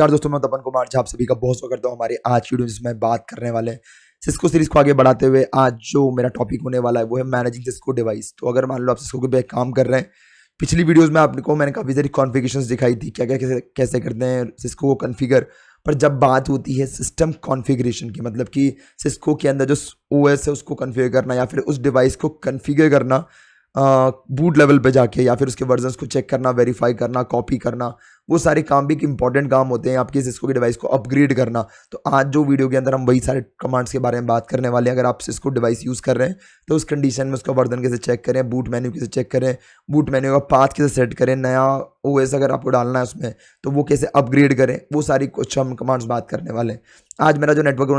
यार दोस्तों, मैं तपन कुमार झा आप सभी का बहुत स्वागत करता हूँ हमारे आज की वीडियो में, जिसमें बात करने वाले हैं सिस्को सीरीज को आगे बढ़ाते हुए। आज जो मेरा टॉपिक होने वाला है वो है मैनेजिंग सिस्को डिवाइस। तो अगर मान लो आप सिस्को पे काम कर रहे हैं, पिछली वीडियोस में आपको मैंने काफ़ी सारी कॉन्फ़िगरेशंस दिखाई थी, क्या क्या कैसे करते हैं सिस्को को कॉन्फ़िगर। पर जब बात होती है सिस्टम कॉन्फ़िगरेशन की, मतलब कि सिस्को के अंदर जो ओएस है उसको कॉन्फ़िगर करना या फिर उस डिवाइस को कॉन्फ़िगर करना बूट लेवल पे जाके, या फिर उसके वर्जन्स को चेक करना, वेरीफाई करना, कॉपी करना, वो सारे काम भी एक इंपॉर्टेंट काम होते हैं आपकी सिस्को की डिवाइस को अपग्रेड करना। तो आज जो वीडियो के अंदर हम वही सारे कमांड्स के बारे में बात करने वाले हैं। अगर आप सिस्को डिवाइस यूज़ कर रहे हैं तो उस कंडीशन में उसका वर्जन कैसे चेक करें, बूट मेन्यू कैसे चेक करें, बूट मेन्यू का पाथ कैसे सेट करें, नया ओएस अगर आपको डालना है उसमें तो वो कैसे अपग्रेड करें, वो सारी कुछ हम कमांड्स बात करने वाले हैं। आज मेरा जो नेटवर्क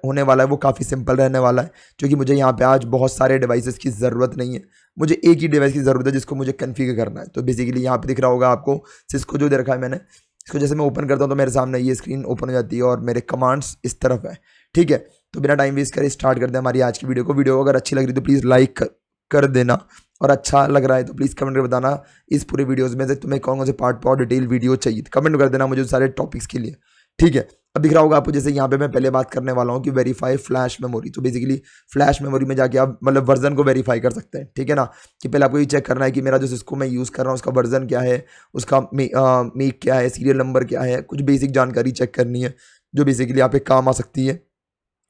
होने वाला है वो काफ़ी सिंपल रहने वाला है, क्योंकि मुझे यहाँ पे आज बहुत सारे डिवाइसेस की ज़रूरत नहीं है। मुझे एक ही डिवाइस की ज़रूरत है जिसको मुझे कॉन्फ़िगर करना है। तो बेसिकली यहाँ पे दिख रहा होगा आपको सिस्को जो दे रखा है मैंने, इसको जैसे मैं ओपन करता हूँ तो मेरे सामने ये स्क्रीन ओपन हो जाती है और मेरे कमांड्स इस तरफ है। ठीक है, तो बिना टाइम वेस्ट करे स्टार्ट करते हैं हमारी आज की वीडियो को। वीडियो अगर अच्छी लग रही तो प्लीज़ लाइक कर देना, और अच्छा लग रहा है तो प्लीज़ कमेंट कर बताना इस पूरे वीडियोज़ में से तुम्हें कौन से पार्ट पर डिटेल वीडियो चाहिए। कमेंट कर देना मुझे सारे टॉपिक्स के लिए। ठीक है, अब दिख रहा होगा आपको, जैसे यहाँ पे मैं पहले बात करने वाला हूँ कि वेरीफाई फ्लैश मेमोरी। तो बेसिकली फ्लैश मेमोरी में जाके आप मतलब वर्जन को वेरीफाई कर सकते हैं। ठीक है ना, कि पहले आपको ये चेक करना है कि मेरा जो सिस्को मैं यूज़ कर रहा हूँ उसका वर्जन क्या है, उसका मेक क्या है, सीरियल नंबर क्या है, कुछ बेसिक जानकारी चेक करनी है जो बेसिकली यहाँ पे काम आ सकती है।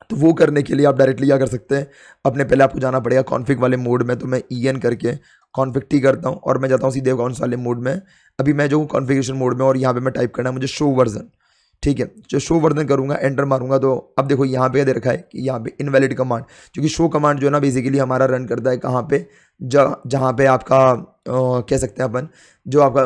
तो वो करने के लिए आप डायरेक्टली क्या कर सकते हैं, अपने पहले आपको जाना पड़ेगा कॉन्फ़िग वाले मोड में। तो मैं EN करके कॉन्फ़िग टी करता हूँ और मैं जाता हूँ सीधे कौन वाले मोड में। अभी मैं जो हूँ कॉन्फ़िगरेशन मोड में, और यहाँ पे मैं टाइप करना है मुझे शो वर्जन। ठीक है, जो शो वर्जन करूँगा, एंटर मारूंगा, तो अब देखो यहाँ पे दे रखा है कि यहाँ पे इनवैलिड कमांड, क्योंकि शो कमांड जो है ना बेसिकली हमारा रन करता है कहाँ पे, जहाँ पे आपका कह सकते हैं अपन, जो आपका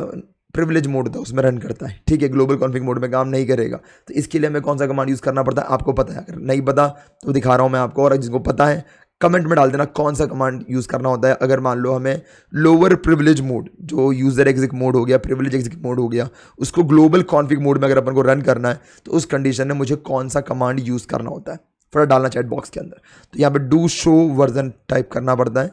प्रिविलेज मोड था उसमें रन करता है। ठीक है, ग्लोबल कॉन्फ़िग मोड में काम नहीं करेगा। तो इसके लिए हमें कौन सा कमांड यूज़ करना पड़ता है आपको पता है, अगर नहीं पता तो दिखा रहा हूँ मैं आपको, और जिसको पता है कमेंट में डाल देना कौन सा कमांड यूज़ करना होता है। अगर मान लो हमें लोअर प्रिविलेज मोड, जो यूज़र एग्जिक मोड हो गया, प्रिविलेज एग्जिक मोड हो गया, उसको ग्लोबल कॉन्फ़िग मोड में अगर अपन को रन करना है तो उस कंडीशन में मुझे कौन सा कमांड यूज़ करना होता है थोड़ा डालना चैट बॉक्स के अंदर। तो यहाँ पे डू शो वर्जन टाइप करना पड़ता है,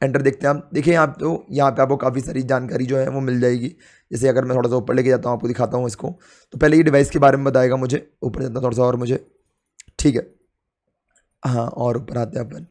एंटर देखते हैं आप। देखिए आप, तो यहाँ पे आपको काफ़ी सारी जानकारी जो है वो मिल जाएगी। जैसे अगर मैं थोड़ा सा ऊपर लेके जाता हूँ, आपको दिखाता हूँ इसको, तो पहले ये डिवाइस के बारे में बताएगा मुझे। ऊपर जाता हूँ थोड़ा सा और मुझे, ठीक है, हाँ, और ऊपर आते हैं अपन।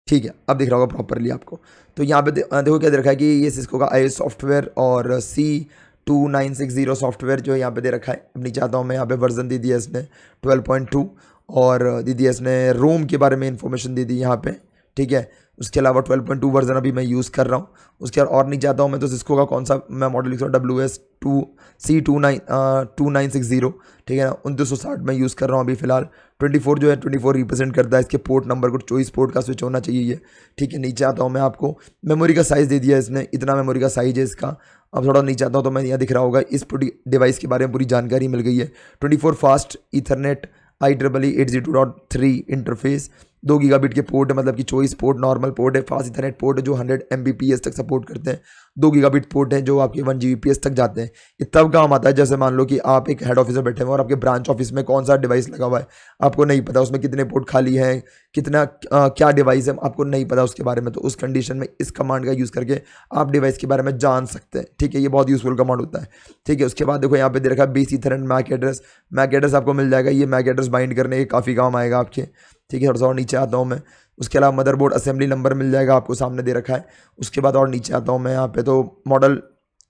ठीक है, अब दिख रहा होगा प्रॉपरली आपको। तो यहाँ पे देखो क्या दे रखा है कि ये सिस्को का IS सॉफ्टवेयर और C2960 सॉफ्टवेयर जो यहाँ पे दे रखा है। अब नीचे आता हूँ मैं, यहाँ पे वर्जन दे दिया इसने 12.2, और दे दिया इसने रोम के बारे में इंफॉर्मेशन दे दी यहाँ पे। ठीक है, उसके अलावा 12.2 वर्जन अभी मैं यूज़ कर रहा हूँ। उसके और नीचे आता हूँ मैं, तो सिस्को का कौन सा मैं मॉडल लिख रहा हूँ, WS2960। ठीक है ना, 2960 मैं यूज़ कर रहा हूँ अभी फिलहाल। 24 जो है 24 रिप्रेजेंट करता है इसके पोर्ट नंबर को, 24 पोर्ट का स्विच होना चाहिए ये। ठीक है, नीचे आता हूँ मैं, आपको मेमोरी का साइज़ दे दिया इसने, इतना मेमोरी का साइज है इसका। अब थोड़ा नीचे आता हूँ तो मैं यहाँ दिख रहा होगा इस पूरी डिवाइस के बारे में पूरी जानकारी मिल गई है। 24 fast Ethernet IEEE 802.3 interface, 2 gigabit के पोर्ट है, मतलब कि 24 पोर्ट नॉर्मल पोर्ट है, फास्ट इथरनेट पोर्ट है जो 100 Mbps तक सपोर्ट करते हैं, 2 गीगाबिट पोर्ट है जो आपके 1 Gbps तक जाते हैं। ये तब काम आता है जैसे मान लो कि आप एक हेड ऑफिस में बैठे हुए और आपके ब्रांच ऑफिस में कौन सा डिवाइस लगा हुआ है आपको नहीं पता, उसमें कितने पोर्ट खाली हैं, कितना क्या डिवाइस है आपको नहीं पता उसके बारे में। तो उस कंडीशन में इस कमांड का यूज़ करके आप डिवाइस के बारे में जान सकते हैं। ठीक है, ये बहुत यूज़फुल कमांड होता है। ठीक है, उसके बाद देखो यहाँ पे दे रखा है base ethernet MAC address. MAC address आपको मिल जाएगा, ये मैक एड्रेस बाइंड करने के काफ़ी काम आएगा आपके। ठीक है, थोड़ा सा और नीचे आता हूँ मैं। उसके अलावा मदरबोर्ड असेंबली नंबर मिल जाएगा आपको, सामने दे रखा है। उसके बाद और नीचे आता हूँ मैं यहाँ पे, तो मॉडल,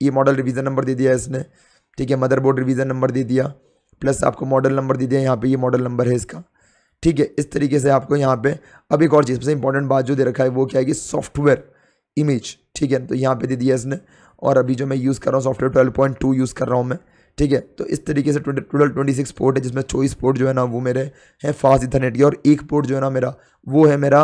ये मॉडल रिवीजन नंबर दे दिया है इसने। ठीक है, मदरबोर्ड रिवीजन नंबर दे दिया, प्लस आपको मॉडल नंबर दे दिया यहाँ पे, ये मॉडल नंबर है इसका। ठीक है, इस तरीके से आपको यहाँ पे। अब एक और चीज़, सबसे इंपॉर्टेंट बात जो दे रखा है वो क्या है कि सॉफ्टवेयर इमेज। ठीक है, तो यहाँ पे दे दिया इसने, और अभी जो मैं यूज़ कर रहा हूँ सॉफ्टवेयर 12.2 यूज़ कर रहा हूँ मैं। ठीक है, तो इस तरीके से टोटल 26 पोर्ट है, जिसमें 24 पोर्ट जो है ना वो मेरे हैं फास्ट इथरनेट के, और एक पोर्ट जो है ना मेरा वो है मेरा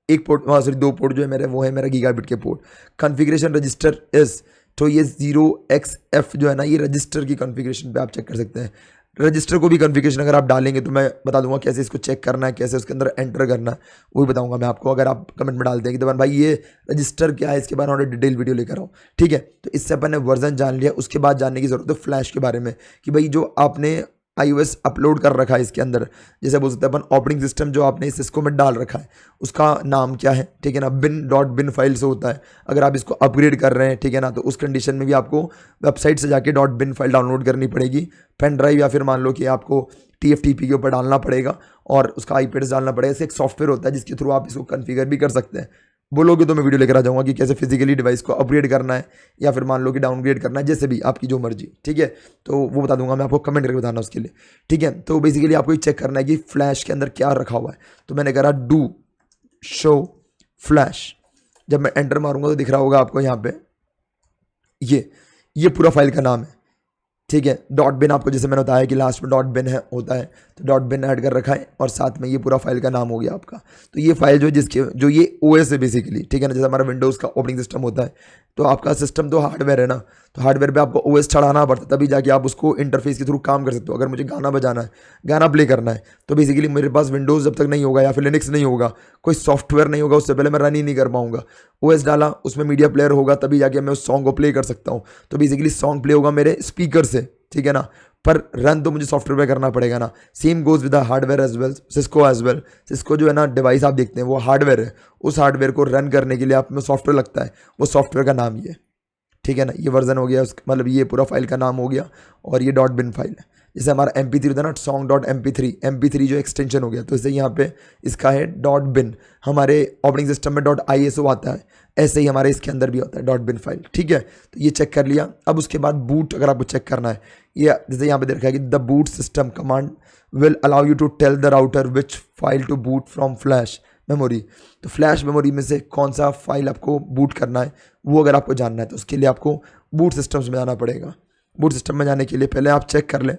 एक पोर्ट, सॉरी 2 पोर्ट जो है मेरे वो है मेरा गीगाबिट के पोर्ट। कॉन्फ़िगरेशन रजिस्टर इस, तो ये 0xF जो है ना, ये रजिस्टर की कॉन्फ़िगरेशन पे आप चेक कर सकते हैं। रजिस्टर को भी कॉन्फ़िगरेशन अगर आप डालेंगे तो मैं बता दूंगा कैसे इसको चेक करना है, कैसे उसके अंदर एंटर करना है, वो भी बताऊंगा मैं आपको। अगर आप कमेंट में डाल देंगे तो भाई ये रजिस्टर क्या है, इसके बारे में डिटेल वीडियो लेकर आओ। ठीक है, तो इससे अपन ने वर्जन जान लिया। उसके बाद जानने की ज़रूरत है फ्लैश के बारे में, कि भाई जो आपने iOS अपलोड कर रखा है इसके अंदर, जैसे बोल सकते हैं अपन ऑपरेटिंग सिस्टम जो आपने सिस्को में डाल रखा है उसका नाम क्या है, ठीक है ना, bin फाइल से होता है। अगर आप इसको अपग्रेड कर रहे हैं, ठीक है ना, तो उस कंडीशन में भी आपको वेबसाइट से जाके .bin फाइल डाउनलोड करनी पड़ेगी, पेन ड्राइव या फिर मान लो कि आपको TFTP के ऊपर डालना पड़ेगा और उसका IP एड्रेस डालना पड़ेगा। इससे एक सॉफ्टवेयर होता है जिसके थ्रू आप इसको कन्फिगर भी कर सकते हैं। बोलोगे तो मैं वीडियो लेकर आ जाऊंगा कि कैसे फिजिकली डिवाइस को अपग्रेड करना है या फिर मान लो कि डाउनग्रेड करना है, जैसे भी आपकी जो मर्जी, ठीक है। तो वो बता दूंगा मैं आपको, कमेंट करके बताना उसके लिए, ठीक है। तो बेसिकली आपको ये चेक करना है कि फ्लैश के अंदर क्या रखा हुआ है। तो मैंने करा डू शो फ्लैश, जब मैं एंटर मारूंगा तो दिख रहा होगा आपको यहाँ पे ये पूरा फाइल का नाम है, ठीक है। .bin आपको जैसे मैंने बताया कि लास्ट में .bin है होता है, तो .bin ऐड कर रखा है और साथ में ये पूरा फाइल का नाम हो गया आपका। तो ये फाइल जो ये OS है बेसिकली, ठीक है ना, जैसे हमारा विंडोज़ का ऑपरेटिंग सिस्टम होता है, तो आपका सिस्टम तो हार्डवेयर है ना, तो हार्डवेयर पे आपको OS चढ़ाना पड़ता है, तभी जाके आप उसको इंटरफेस के थ्रू काम कर सकते हो। अगर मुझे गाना बजाना है, गाना प्ले करना है, तो बेसिकली मेरे पास विंडोज़ जब तक नहीं होगा या फिर लिनक्स नहीं होगा, कोई सॉफ्टवेयर नहीं होगा, उससे पहले मैं रन ही नहीं कर पाऊंगा। OS डाला, उसमें मीडिया प्लेयर होगा, तभी जाके मैं उस सॉन्ग को प्ले कर सकता हूँ। तो बेसिकली सॉन्ग प्ले होगा मेरे स्पीकर से, ठीक है ना, पर रन तो मुझे सॉफ्टवेयर पे करना पड़ेगा ना। Same goes with the hardware as well, Cisco as well. Cisco जो है ना डिवाइस आप देखते हैं वो हार्डवेयर है, उस हार्डवेयर को रन करने के लिए आप में सॉफ्टवेयर लगता है, वो सॉफ्टवेयर का नाम ये, ठीक है ना। ये वर्जन हो गया मतलब ये पूरा फाइल का नाम हो गया और ये .bin फाइल है। जैसे हमारा MP3 होता है ना, song.mp3 जो एक्सटेंशन हो गया, तो इसे यहाँ पे इसका है .bin। हमारे ऑपरेटिंग सिस्टम में .iso आता है, ऐसे ही हमारे इसके अंदर भी होता है .bin फाइल, ठीक है। तो ये चेक कर लिया। अब उसके बाद बूट अगर आपको चेक करना है, ये जैसे यहाँ पे दे रखा है कि the boot system command will allow you to tell the router which file to boot from flash memory. तो फ्लैश मेमोरी में से कौन सा फाइल आपको बूट करना है, वो अगर आपको जानना है तो उसके लिए आपको बूट सिस्टम्स में जाना पड़ेगा। बूट सिस्टम में जाने के लिए पहले आप चेक कर लें,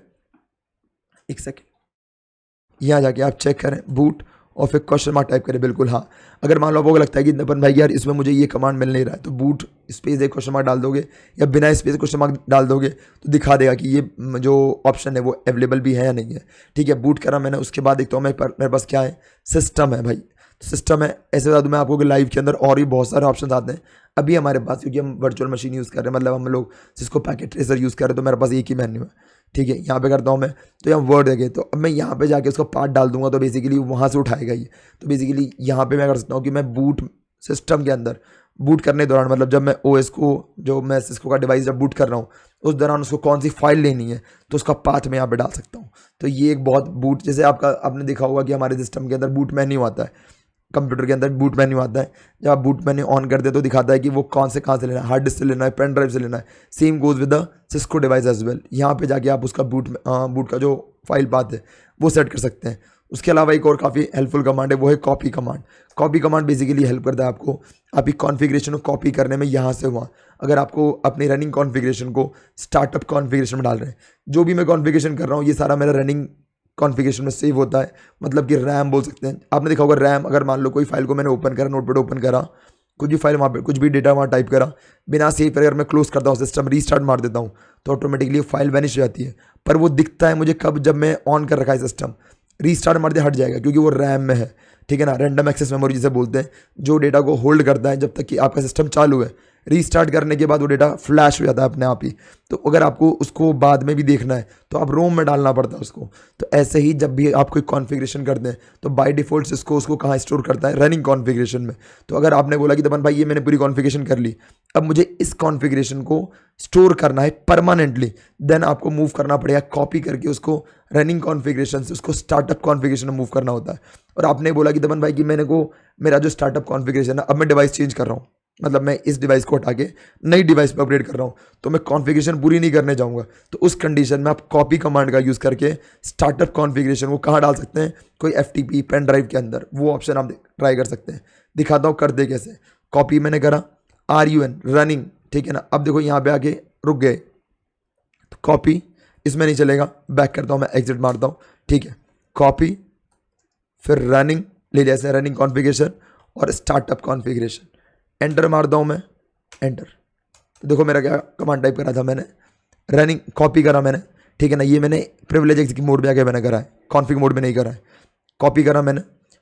एक सेकेंड, यहाँ जाके आप चेक करें बूट और फिर क्वेश्चन मार्क टाइप करें, बिल्कुल हाँ। अगर मान लो आपको लगता है कि नपन भाई यार इसमें मुझे ये कमांड मिल नहीं रहा है, तो बूट स्पेस एक क्वेश्चन मार्क डाल दोगे या बिना स्पेस क्वेश्चन मार्क डाल दोगे तो दिखा देगा कि ये जो ऑप्शन है वो अवेलेबल भी है या नहीं है, ठीक है। बूट करा मैंने, उसके बाद देखता हूँ मेरे पास क्या है, सिस्टम है भाई, सिस्टम है। ऐसे बता दूँ मैं आपको कि लाइव के अंदर और भी बहुत सारे ऑप्शन आते हैं। अभी हमारे पास क्योंकि हम वर्चुअल मशीन यूज़ कर रहे हैं, मतलब हम लोग जिसको पैकेट ट्रेसर यूज़ कर रहे हैं, तो मेरे पास एक ही मेन्यू है, ठीक है। यहाँ पे करता हूँ मैं, तो यहाँ वर्ड है, तो अब मैं यहाँ पे जाके उसका पार्ट डाल दूंगा तो बेसिकली वहाँ से उठाएगा ये। तो बेसिकली यहाँ पे मैं कर सकता हूँ कि मैं बूट सिस्टम के अंदर बूट करने के दौरान, मतलब जब मैं OS को, जो मैं सिस्को का डिवाइस जब बूट कर रहा हूँ उस दौरान उसको कौन सी फाइल लेनी है, तो उसका पाथ मैं यहाँ पे डाल सकता हूँ। तो ये एक बहुत बूट, जैसे आपने देखा होगा कि हमारे सिस्टम के अंदर बूट मेन्यू आता है, कंप्यूटर के अंदर बूट मेन्यू आता है। जब आप बूट मेन्यू ऑन करते हैं तो दिखाता है कि वो कहाँ से लेना है, हार्ड डिस्क से लेना है, पेन ड्राइव से लेना है। Same goes with the Cisco device as well. यहाँ पे जाके आप उसका बूट का जो फाइल पाथ है वो सेट कर सकते हैं। उसके अलावा एक और काफ़ी हेल्पफुल कमांड है, वो है copy command. Copy command basically help करता है आपको आपकी कॉन्फ़िगरेशन को कॉपी करने में यहाँ से वहाँ। अगर आपको अपनी रनिंग कॉन्फ़िगरेशन को स्टार्टअप कॉन्फ़िगरेशन में डाल रहे हैं, जो भी मैं कॉन्फ़िगरेशन कर रहा हूँ ये सारा मेरा रनिंग कॉन्फ़िगरेशन में सेव होता है, मतलब कि रैम बोल सकते हैं। आपने देखा होगा रैम, अगर मान लो कोई फाइल को मैंने ओपन करा, नोटपैड ओपन करा, कुछ भी फाइल वहाँ पे, कुछ भी डेटा वहाँ टाइप करा, बिना सेव करे अगर मैं क्लोज करता हूँ सिस्टम, रीस्टार्ट मार देता हूँ, तो ऑटोमेटिकली फाइल वैनिश हो जाती है। पर वो दिखता है मुझे कब, जब मैं ऑन कर रखा है सिस्टम, रीस्टार्ट मार दे हट जाएगा क्योंकि वो रैम में है, ठीक है ना। रैंडम एक्सेस मेमोरी जिसे बोलते हैं, जो डेटा को होल्ड करता है जब तक कि आपका सिस्टम चालू है। रीस्टार्ट करने के बाद वो डेटा फ्लैश हो जाता है अपने आप ही। तो अगर आपको उसको बाद में भी देखना है तो आप रोम में डालना पड़ता है उसको। तो ऐसे ही जब भी आप कोई कॉन्फ़िगरेशन करते हैं तो बाय डिफ़ॉल्ट उसको कहाँ स्टोर करता है, रनिंग कॉन्फ़िगरेशन में। तो अगर आपने बोला कि दमन भाई ये मैंने पूरी कॉन्फ़िगरेशन कर ली, अब मुझे इस कॉन्फ़िगरेशन को स्टोर करना है परमानेंटली, देन आपको मूव करना पड़ेगा कॉपी करके उसको रनिंग कॉन्फ़िगरेशन से उसको स्टार्टअप कॉन्फ़िगरेशन में मूव करना होता है। और आपने बोला कि दमन भाई कि मेरा जो स्टार्टअप कॉन्फ़िगरेशन है, अब मैं डिवाइस चेंज कर रहा हूँ, मतलब मैं इस डिवाइस को हटा के नई डिवाइस पर अपग्रेड कर रहा हूँ, तो मैं कॉन्फ़िगरेशन पूरी नहीं करने जाऊँगा। तो उस कंडीशन में आप कॉपी कमांड का यूज़ करके स्टार्टअप कॉन्फ़िगरेशन को कहाँ डाल सकते हैं, कोई FTP पेन ड्राइव के अंदर, वो ऑप्शन आप ट्राई कर सकते हैं। दिखाता हूँ कर दे कैसे। कॉपी मैंने करा, RUN रनिंग, ठीक है ना। अब देखो यहाँ पे आके रुक गए, तो कॉपी इसमें नहीं चलेगा, बैक करता हूँ मैं, एग्जिट मारता हूँ, ठीक है। कॉपी फिर रनिंग ले लिया, जैसे रनिंग कॉन्फ़िगरेशन और स्टार्टअप कॉन्फ़िगरेशन, एंटर मारता हूँ मैं, एंटर। तो देखो मेरा क्या कमांड टाइप करा था मैंने, रनिंग कॉपी करा मैंने, ठीक है ना। ये मैंने प्रिविलेज एग्जीक्यूट मोड में आके मैंने करा है, कॉन्फ़िग मोड में नहीं करा है। कॉपी करा मैंने,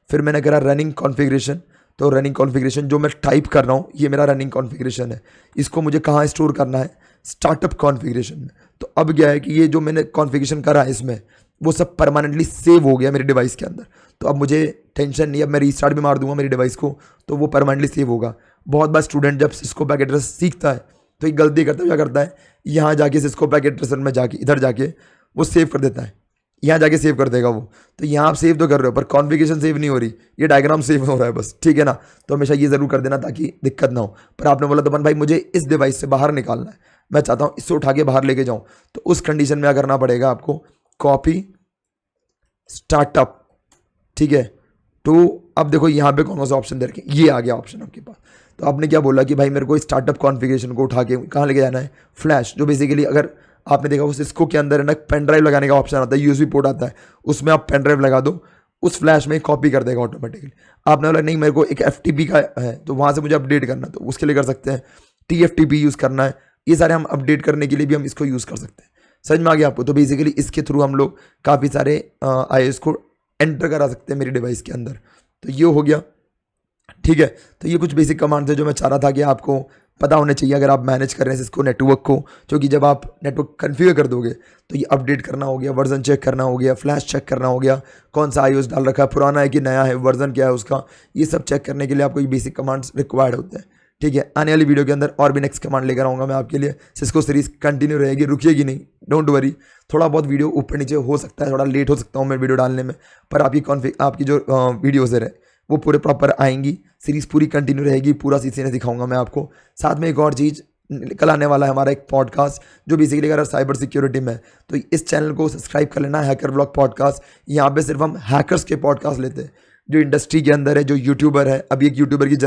फिर मैंने करा रनिंग कॉन्फ़िगरेशन। तो रनिंग कॉन्फ़िगरेशन जो मैं टाइप कर रहा हूँ ये मेरा रनिंग कॉन्फ़िगरेशन है, इसको मुझे कहाँ स्टोर करना है, स्टार्टअप कॉन्फ़िगरेशन में। तो अब क्या है कि ये जो मैंने कॉन्फ़िगरेशन करा है इसमें, वो सब परमानेंटली सेव हो गया मेरे डिवाइस के अंदर। तो अब मुझे टेंशन नहीं, अब मैं रीस्टार्ट भी मार दूंगा मेरी डिवाइस को तो वो परमानेंटली सेव होगा। बहुत बार स्टूडेंट जब सिस्को पैक एड्रेस सीखता है तो एक गलती करता है, क्या करता है, यहाँ जाके सिस्को पैक एड्रेस में जाके इधर जाके वो सेव कर देता है, यहाँ जाके सेव कर देगा वो। तो यहाँ आप सेव तो कर रहे हो पर कॉन्फ़िगरेशन सेव नहीं हो रही, ये डायग्राम सेव हो रहा है बस, ठीक है ना। तो हमेशा ये ज़रूर कर देना ताकि दिक्कत ना हो। पर आपने बोला तपन भाई मुझे इस डिवाइस से बाहर निकालना है, मैं चाहता हूँ इससे उठा के बाहर लेके जाऊँ, तो उस कंडीशन में क्या करना पड़ेगा आपको, कॉपी स्टार्टअप, ठीक है। तो अब देखो यहाँ पे कौन सा ऑप्शन दे रखे, ये आ गया ऑप्शन आपके पास। तो आपने क्या बोला कि भाई मेरे को स्टार्टअप कॉन्फ़िगरेशन को उठा के कहाँ लेके जाना है, फ्लैश, जो बेसिकली अगर आपने देखा उस इसको के अंदर है ना पेन ड्राइव लगाने का ऑप्शन आता है, यूएसबी पोर्ट आता है, उसमें आप पेन ड्राइव लगा दो, उस फ्लैश में कॉपी कर देगा ऑटोमेटिकली। आपने बोला नहीं मेरे को एक FTP का है तो वहाँ से मुझे अपडेट करना है, तो उसके लिए कर सकते हैं TFTP यूज़ करना है, ये सारे हम अपडेट करने के लिए भी हम इसको यूज़ कर सकते हैं। समझ में आ गया आपको। तो बेसिकली इसके थ्रू हम लोग काफ़ी सारे IOS को एंटर करा सकते हैं मेरी डिवाइस के अंदर। तो ये हो गया, ठीक है। तो ये कुछ बेसिक कमांड थे जो मैं चाह रहा था कि आपको पता होने चाहिए अगर आप मैनेज कर रहे हैं इसको नेटवर्क को, क्योंकि जब आप नेटवर्क कन्फिगर कर दोगे तो ये अपडेट करना हो गया, वर्जन चेक करना हो गया, फ्लैश चेक करना हो गया, कौन सा iOS डाल रखा है, पुराना है कि नया है, वर्जन क्या है उसका, ये सब चेक करने के लिए आपको ये बेसिक कमांड्स रिक्वायर्ड होते हैं, ठीक है। आने वाली वीडियो के अंदर और भी नेक्स्ट कमांड लेकर आऊँगा मैं आपके लिए। सिस्को सीरीज कंटिन्यू रहेगी, रुकिएगी नहीं, डोंट वरी। थोड़ा बहुत वीडियो ऊपर नीचे हो सकता है, थोड़ा लेट हो सकता हूँ मैं वीडियो डालने में, पर आपकी जो वीडियोज़ है वो पूरे प्रॉपर आएंगी, सीरीज़ पूरी कंटिन्यू रहेगी, पूरा सीरीज दिखाऊंगा मैं आपको। साथ में एक और चीज़ कल आने वाला है हमारा एक पॉडकास्ट जो बेसिकली अगर साइबर सिक्योरिटी में, तो इस चैनल को सब्सक्राइब कर लेना, हैकर व्लॉग पॉडकास्ट। यहाँ पे सिर्फ हम हैकर्स के पॉडकास्ट लेते हैं जो इंडस्ट्री के अंदर है, जो यूट्यूबर है। अभी एक यूट्यूबर की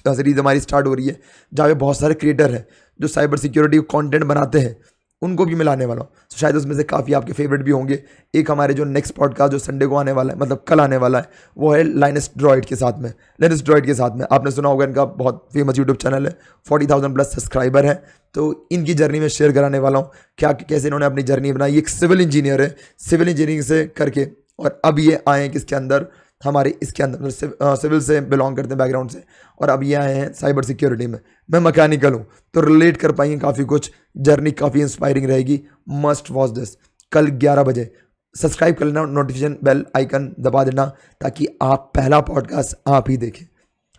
सीरीज़ हमारी स्टार्ट हो रही है जहाँ पे बहुत सारे क्रिएटर हैं जो साइबर सिक्योरिटी कॉन्टेंट बनाते हैं, उनको भी मिलाने वाला हूँ। तो शायद उसमें से काफ़ी आपके फेवरेट भी होंगे। एक हमारे जो नेक्स्ट पॉडकास्ट जो संडे को आने वाला है, मतलब कल आने वाला है, वो है लाइनस ड्रॉइड के साथ में। आपने सुना होगा, इनका बहुत फेमस यूट्यूब चैनल है, 40,000 प्लस सब्सक्राइबर है। तो इनकी जर्नी में शेयर कराने वाला हूँ क्या कैसे इन्होंने अपनी जर्नी बनाई। एक सिविल इंजीनियर है, सिविल इंजीनियरिंग से करके, और अब ये आए हैं किसके अंदर, हमारे इसके अंदर सिविल से बिलोंग करते हैं बैकग्राउंड से, और अब ये आए हैं साइबर सिक्योरिटी में। मैं मैकेनिकल हूँ तो रिलेट कर पाएंगे काफ़ी कुछ, जर्नी काफ़ी इंस्पायरिंग रहेगी। Must watch this. कल 11 बजे सब्सक्राइब कर लेना, नोटिफिकेशन बेल आइकन दबा देना ताकि आप पहला पॉडकास्ट आप ही देखें,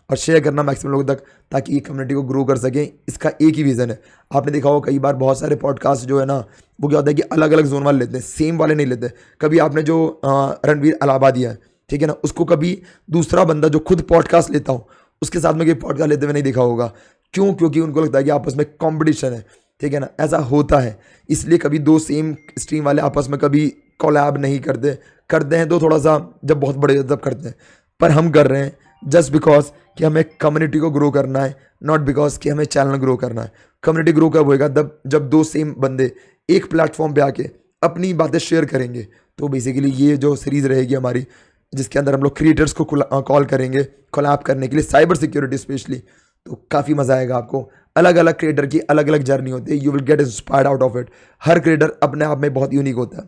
और शेयर करना मैक्सिमम लोगों तक ताकि ये कम्युनिटी को ग्रो कर सकें। इसका एक ही विज़न है। आपने देखा होगा कई बार बहुत सारे पॉडकास्ट जो है ना, वो क्या होता है कि अलग अलग जोन वाले लेते हैं, सेम वाले नहीं लेते। कभी आपने जो रणवीर अलाहाबादी है, ठीक है ना, उसको कभी दूसरा बंदा जो खुद पॉडकास्ट लेता हो उसके साथ में कोई पॉडकास्ट लेते हुए नहीं देखा होगा। क्यों? क्योंकि उनको लगता है कि आपस में कंपटीशन है, ठीक है ना, ऐसा होता है। इसलिए कभी दो सेम स्ट्रीम वाले आपस में कभी कोलैब नहीं करते हैं तो थोड़ा सा जब बहुत बड़े तब करते हैं, पर हम कर रहे हैं जस्ट बिकॉज कि हमें कम्युनिटी को ग्रो करना है, नॉट बिकॉज कि हमें चैनल ग्रो करना है। कम्युनिटी ग्रो कब होएगा? जब दो सेम बंदे एक प्लेटफॉर्म पे आके अपनी बातें शेयर करेंगे। तो बेसिकली ये जो सीरीज़ रहेगी हमारी, जिसके अंदर हम लोग क्रिएटर्स को कॉल करेंगे कोलैब करने के लिए, साइबर सिक्योरिटी स्पेशली, तो काफ़ी मज़ा आएगा आपको। अलग अलग क्रिएटर की अलग अलग जर्नी होती है, you will get inspired out of it. Her creator अपने आप में बहुत यूनिक होता है,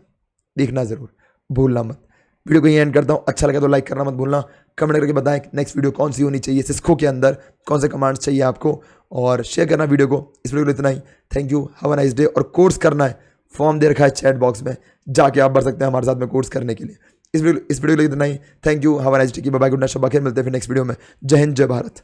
देखना ज़रूर, भूलना मत। वीडियो को यहीं एंड करता हूँ, अच्छा लगा तो लाइक करना मत भूलना, कमेंट करके बताएं नेक्स्ट वीडियो कौन सी होनी चाहिए, सिस्को के अंदर कौन से कमांड्स चाहिए आपको, और शेयर करना वीडियो को। इस वीडियो को इतना ही, thank you, have a nice day. और कोर्स करना है, फॉर्म दे रखा है चैट बॉक्स में, जाके आप भर सकते हैं हमारे साथ में कोर्स करने के लिए। इस वीडियो के लिए इतना ही, thank you, have a nice day, bye bye, good night, शब्बा खैर। मिलते हैं फिर नेक्स्ट वीडियो में। जय हिंद, जय भारत।